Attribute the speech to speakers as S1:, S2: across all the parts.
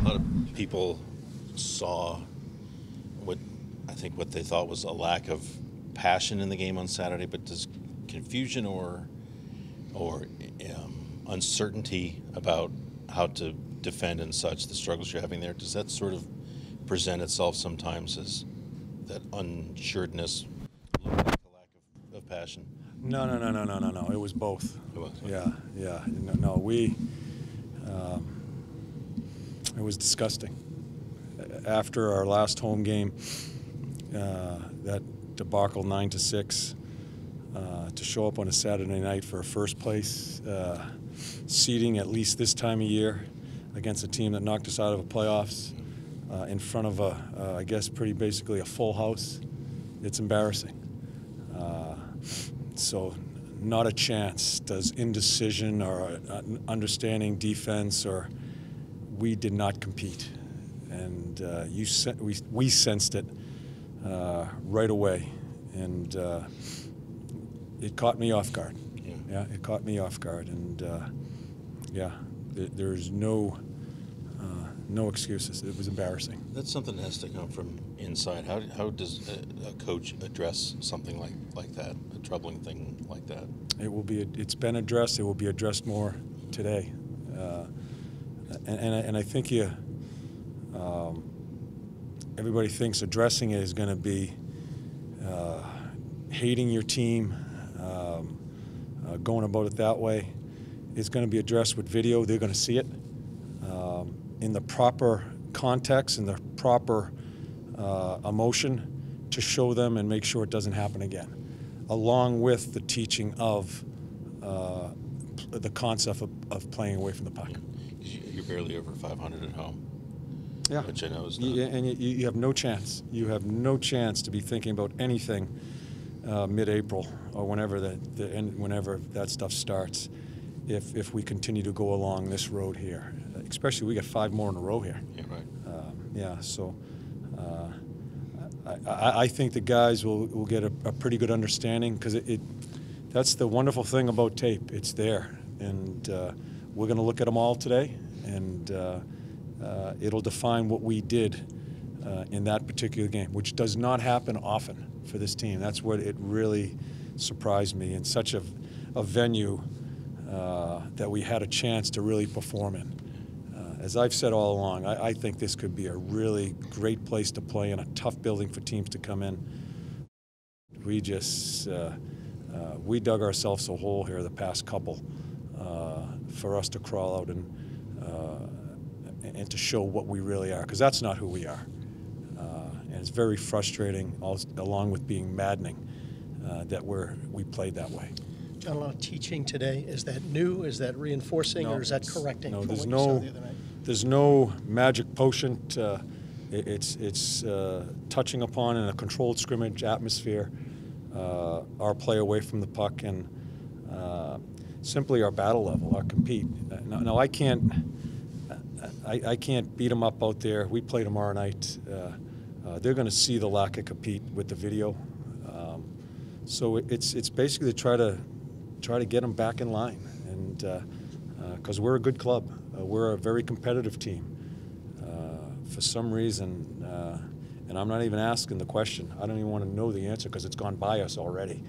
S1: lot of people saw what they thought was a lack of passion in the game on Saturday, but does confusion or uncertainty about how to defend and such, the struggles you're having there, does that sort of present itself sometimes as that unsuredness, a lack of passion?
S2: No. It was both.
S1: It was.
S2: Yeah. It was disgusting. After our last home game, that debacle 9-6, to show up on a Saturday night for a first place seeding, at least this time of year, against a team that knocked us out of the playoffs, in front of I guess pretty basically a full house, it's embarrassing. So not a chance does indecision or understanding defense, or we did not compete. And we sensed it right away, and it caught me off guard. Yeah, it caught me off guard, and there's no excuses. It was embarrassing.
S1: That's something that has to come from inside. How does a coach address something like that, a troubling thing like that?
S2: It's been addressed. It will be addressed more today, and I think everybody thinks addressing it is going to be hating your team, going about it that way. It's going to be addressed with video. They're going to see it in the proper context, in the proper emotion, to show them and make sure it doesn't happen again, along with the teaching of the concept of playing away from the puck.
S1: You're barely over 500 at home.
S2: Yeah,
S1: which I know is
S2: and you have no chance. You have no chance to be thinking about anything mid-April or whenever whenever that stuff starts. If we continue to go along this road here, especially we got 5 more in a row here.
S1: Yeah, right.
S2: So I think the guys will get a pretty good understanding, because that's the wonderful thing about tape. It's there, and we're going to look at them all today, and it'll define what we did in that particular game, which does not happen often for this team. That's what it really surprised me, in such a venue that we had a chance to really perform in. As I've said all along, I think this could be a really great place to play in, a tough building for teams to come in. We just we dug ourselves a hole here the past couple for us to crawl out and to show what we really are, because that's not who we are. And it's very frustrating, along with being maddening, that we played that way.
S3: John, a lot of teaching today. Is that new? Is that reinforcing, or is that correcting?
S2: No, there's no magic potion. It's touching upon, in a controlled scrimmage atmosphere, our play away from the puck, and simply our battle level, our compete. Now I can't beat them up out there. We play tomorrow night. They're going to see the lack of compete with the video. So it's basically to try to get them back in line, and because we're a good club, we're a very competitive team. For some reason, and I'm not even asking the question. I don't even want to know the answer, because it's gone by us already.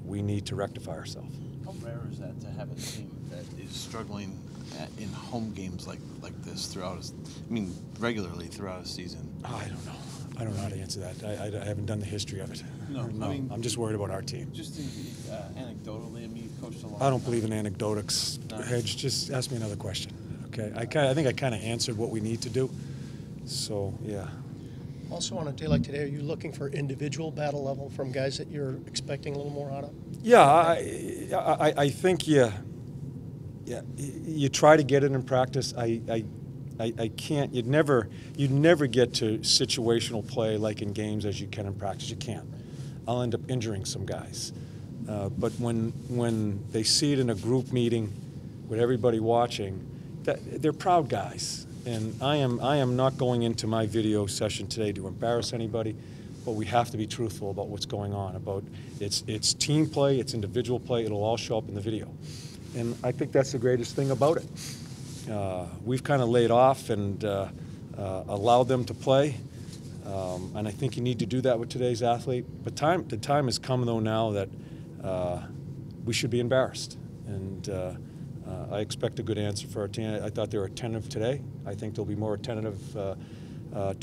S2: We need to rectify ourselves.
S4: How rare is that, to have a team that is struggling in home games like this regularly throughout a season?
S2: I don't know. I don't know how to answer that. I haven't done the history of it.
S4: No,
S2: I'm just worried about our team.
S4: Just anecdotally, you've coached a lot.
S2: I don't believe in anecdotics. No. Hedge, just ask me another question, okay? I think I kind of answered what we need to do. So, yeah.
S3: Also, on a day like today, are you looking for individual battle level from guys that you're expecting a little more out of?
S2: Yeah, I think you try to get it in practice. I can't. You'd never get to situational play like in games as you can in practice. You can't. I'll end up injuring some guys. But when they see it in a group meeting with everybody watching, they're proud guys. And I am not going into my video session today to embarrass anybody, but we have to be truthful about what's going on. About it's team play, it's individual play. It'll all show up in the video, and I think that's the greatest thing about it. we've kind of laid off and allowed them to play. And I think you need to do that with today's athlete. But the time has come, though, now that we should be embarrassed. And I expect a good answer for our team. I thought they were attentive today. I think they'll be more attentive to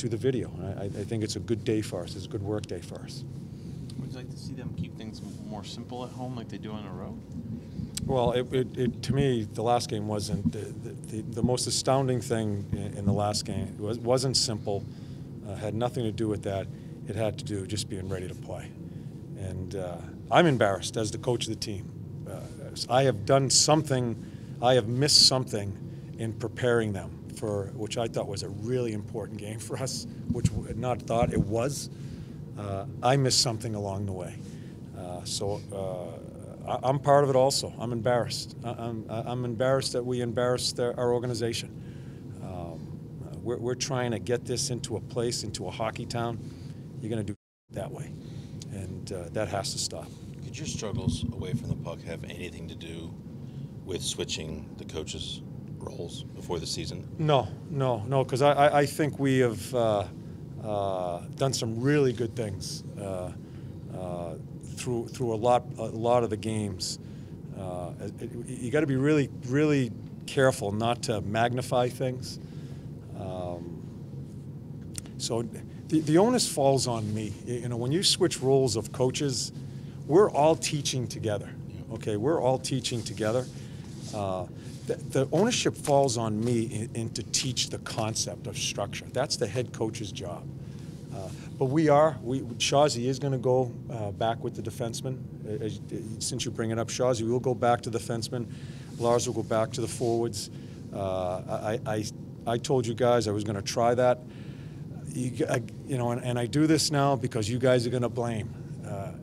S2: the video. I think it's a good day for us. It's a good work day for us.
S4: Would you like to see them keep things more simple at home like they do on the road?
S2: Well, to me, the last game wasn't. The most astounding thing in the last game wasn't simple, had nothing to do with that. It had to do with just being ready to play. And I'm embarrassed as the coach of the team. I have done something, I have missed something in preparing them for, which I thought was a really important game for us, which not thought it was. I missed something along the way. So I'm part of it also. I'm embarrassed. I'm embarrassed that we embarrassed our organization. We're trying to get this into a place, into a hockey town. You're going to do it that way, and that has to stop.
S1: Could your struggles away from the puck have anything to do with switching the coaches' roles before the season?
S2: No, because I think we have done some really good things through a lot of the games. You got to be really careful not to magnify things. So the onus falls on me. You know, when you switch roles of coaches, we're all teaching together. Okay, we're all teaching together. The ownership falls on me to teach the concept of structure. That's the head coach's job. But Shawzy is going to go back with the defenseman. Since you bring it up, Shawzy will go back to the defenseman. Lars will go back to the forwards. I told you guys I was going to try that. And I do this now because you guys are going to blame.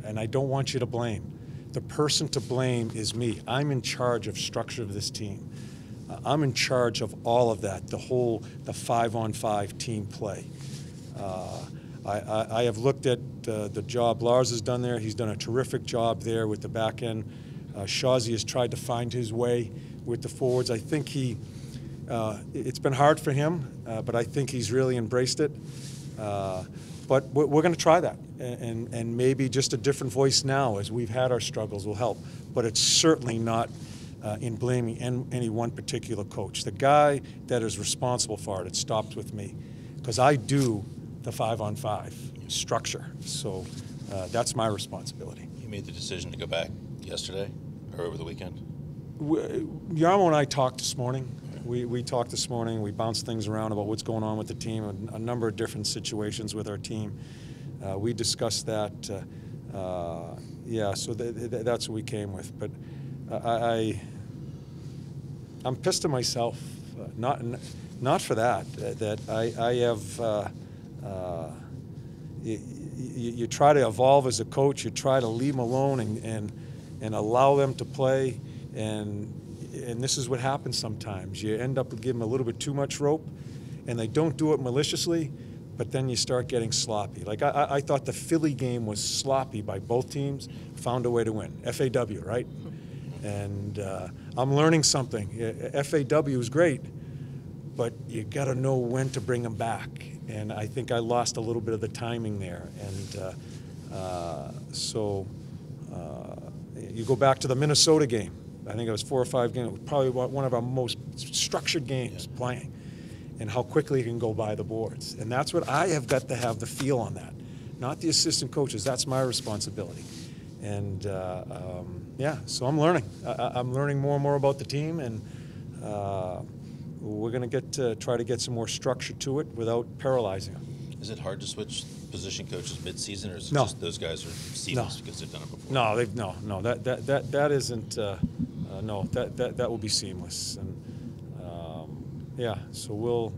S2: And I don't want you to blame. The person to blame is me. I'm in charge of structure of this team. I'm in charge of all of that, the 5-on-5 team play. I have looked at the job Lars has done there. He's done a terrific job there with the back end. Shawzy has tried to find his way with the forwards. I think it's been hard for him, but I think he's really embraced it. But we're going to try that, and maybe just a different voice now as we've had our struggles will help. But it's certainly not in blaming any one particular coach. The guy that is responsible for it stops with me, because I do the 5-on-5 structure. So that's my responsibility.
S1: You made the decision to go back yesterday or over the weekend?
S2: Yarmo and I talked this morning. We talked this morning. We bounced things around about what's going on with the team, a number of different situations with our team. We discussed that. So that's what we came with. But I'm pissed at myself, not for that. That I have. You try to evolve as a coach. You try to leave them alone and allow them to play. And this is what happens sometimes. You end up giving them a little bit too much rope, and they don't do it maliciously, but then you start getting sloppy. Like I thought the Philly game was sloppy by both teams, found a way to win. FAW, right? And I'm learning something. FAW is great, but you got to know when to bring them back. And I think I lost a little bit of the timing there. And so you go back to the Minnesota game. I think it was 4 or 5 games. It was probably one of our most structured games playing, and how quickly you can go by the boards. And that's what I have got to have the feel on that, not the assistant coaches. That's my responsibility. And so I'm learning. I'm learning more and more about the team, and we're going to try to get some more structure to it without paralyzing them.
S1: Is it hard to switch position coaches mid-season, or is it
S2: No.
S1: just those guys are seamless because they've done it before?
S2: No, that isn't. No, that will be seamless, and so we'll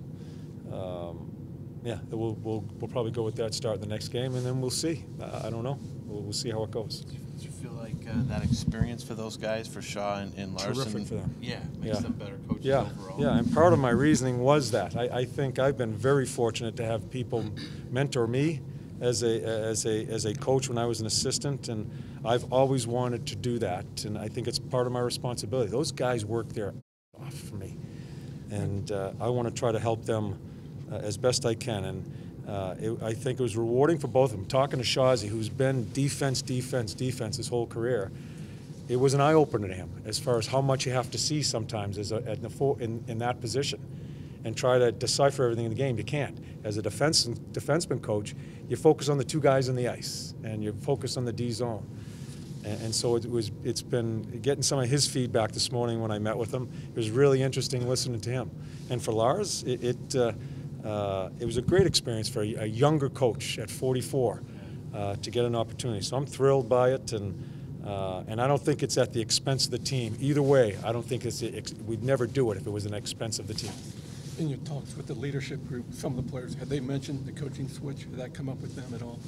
S2: probably go with that start the next game, and then we'll see. I don't know. We'll see how it goes.
S4: Do you feel like that experience for those guys, for Shaw and Larson,
S2: Terrific for them.
S4: Makes them better coaches overall?
S2: Yeah, and part of my reasoning was that I think I've been very fortunate to have people mentor me as a coach when I was an assistant, and I've always wanted to do that, and I think it's part of my responsibility. Those guys work their off for me. And I want to try to help them as best I can. And I think it was rewarding for both of them. Talking to Shazi, who's been defense his whole career, it was an eye-opener to him as far as how much you have to see sometimes as in that position and try to decipher everything in the game. You can't. As a defenseman coach, you focus on the two guys on the ice and you focus on the D zone. And so it's been getting some of his feedback this morning when I met with him. It was really interesting listening to him. And for Lars, it was a great experience for a younger coach at 44 to get an opportunity. So I'm thrilled by it, and I don't think it's at the expense of the team. Either way, I don't think we'd never do it if it was an expense of the team.
S5: In your talks with the leadership group, some of the players, had they mentioned the coaching switch? Did that come up with them at all?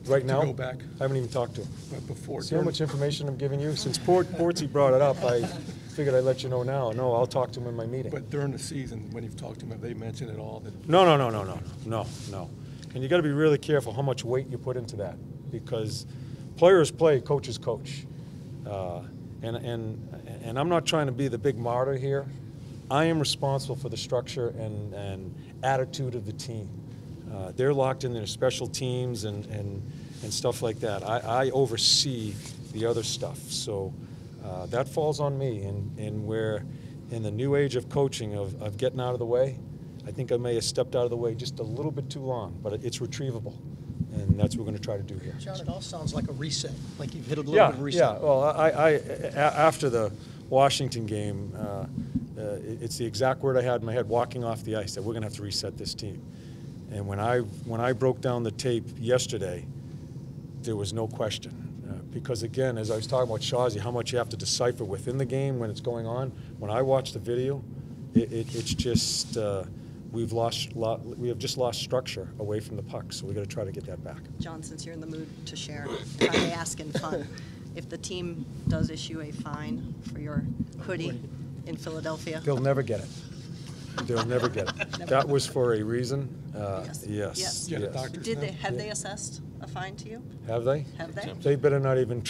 S2: Right now?
S5: To go back?
S2: I haven't even talked to him.
S5: But before.
S2: See how much information I'm giving you? Since Portsy brought it up, I figured I'd let you know now. No, I'll talk to him in my meeting.
S5: But during the season, when you've talked to them, have they mentioned at all that?
S2: No. And you got to be really careful how much weight you put into that, because players play, coaches coach. And I'm not trying to be the big martyr here. I am responsible for the structure and attitude of the team. They're locked in their special teams and stuff like that. I oversee the other stuff. So that falls on me. And where in the new age of coaching, of getting out of the way, I think I may have stepped out of the way just a little bit too long, but it's retrievable. And that's what we're going to try to do here.
S3: John, it all sounds like a reset, like you've hit a little bit of a reset.
S2: Yeah, well, after the Washington game, it's the exact word I had in my head walking off the ice, that we're going to have to reset this team. And when I broke down the tape yesterday, there was no question. Because again, as I was talking about Shazi, how much you have to decipher within the game when it's going on, when I watch the video, it's just, we have just lost structure away from the puck, so we've got to try to get that back.
S6: John, since you're in the mood to share, if I may ask in fun, if the team does issue a fine for your hoodie in Philadelphia.
S2: They'll never get it. They'll never get it. That was for a reason. Yes.
S5: Get a doctor's note.
S6: Have they assessed a fine to you?
S2: Have they?
S6: Have they?
S2: They better not even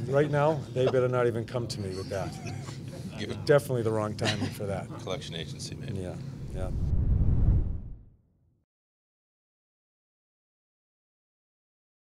S2: right now, they better not even come to me with that. Definitely the wrong timing for that.
S1: Collection agency, maybe.
S2: Yeah.